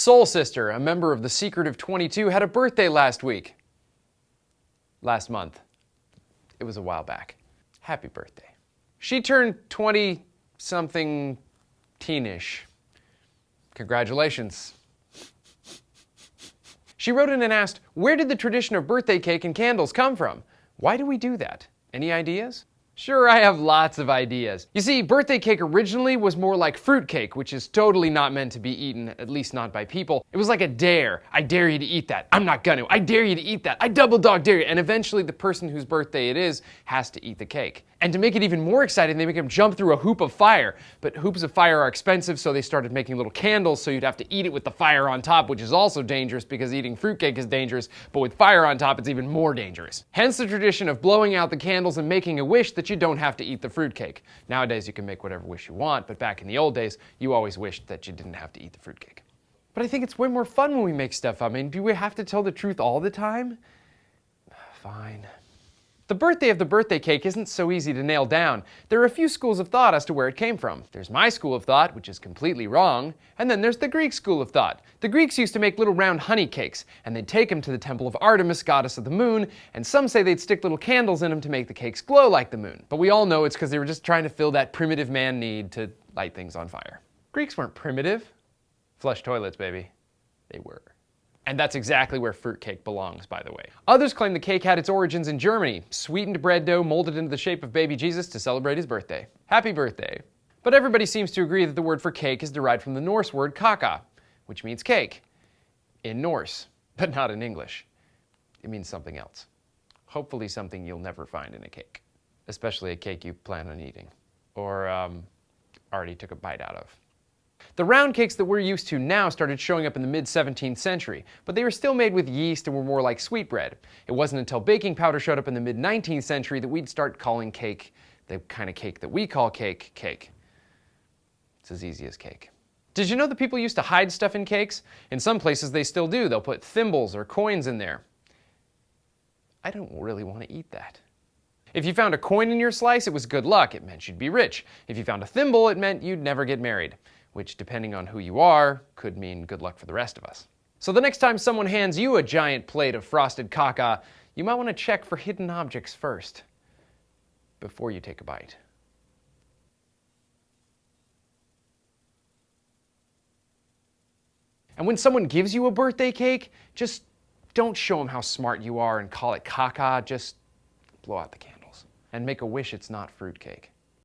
Soul Sister, a member of the Secretive 22, had a birthday last month. It was a while back. Happy birthday. She turned 20-something teenish. Congratulations. She wrote in and asked, where did the tradition of birthday cake and candles come from? Why do we do that? Any ideas? Sure, I have lots of ideas. You see, birthday cake originally was more like fruit cake, which is totally not meant to be eaten, at least not by people. It was like a dare. I dare you to eat that. I'm not gonna. I dare you to eat that. I double dog dare you. And eventually the person whose birthday it is has to eat the cake. And to make it even more exciting, they make him jump through a hoop of fire. But hoops of fire are expensive, so they started making little candles, so you'd have to eat it with the fire on top, which is also dangerous because eating fruitcake is dangerous, but with fire on top, it's even more dangerous. Hence the tradition of blowing out the candles and making a wish that you don't have to eat the fruitcake. Nowadays, you can make whatever wish you want, but back in the old days, you always wished that you didn't have to eat the fruitcake. But I think it's way more fun when we make stuff up. I mean, do we have to tell the truth all the time? Fine. The birthday of the birthday cake isn't so easy to nail down. There are a few schools of thought as to where it came from. There's my school of thought, which is completely wrong, and then there's the Greek school of thought. The Greeks used to make little round honey cakes, and they'd take them to the temple of Artemis, goddess of the moon, and some say they'd stick little candles in them to make the cakes glow like the moon. But we all know it's because they were just trying to fill that primitive man need to light things on fire. Greeks weren't primitive. Flush toilets, baby. They were. And that's exactly where fruitcake belongs, by the way. Others claim the cake had its origins in Germany, sweetened bread dough molded into the shape of baby Jesus to celebrate his birthday. Happy birthday. But everybody seems to agree that the word for cake is derived from the Norse word Kaka, which means cake, in Norse, but not in English. It means something else. Hopefully something you'll never find in a cake, especially a cake you plan on eating, or already took a bite out of. The round cakes that we're used to now started showing up in the mid-17th century, but they were still made with yeast and were more like sweetbread. It wasn't until baking powder showed up in the mid-19th century that we'd start calling cake, the kind of cake that we call cake, cake. It's as easy as cake. Did you know that people used to hide stuff in cakes? In some places they still do. They'll put thimbles or coins in there. I don't really want to eat that. If you found a coin in your slice, it was good luck. It meant you'd be rich. If you found a thimble, it meant you'd never get married, which, depending on who you are, could mean good luck for the rest of us. So the next time someone hands you a giant plate of frosted Kaka, you might want to check for hidden objects first, before you take a bite. And when someone gives you a birthday cake, just don't show them how smart you are and call it Kaka. Just blow out the candles and make a wish it's not fruitcake.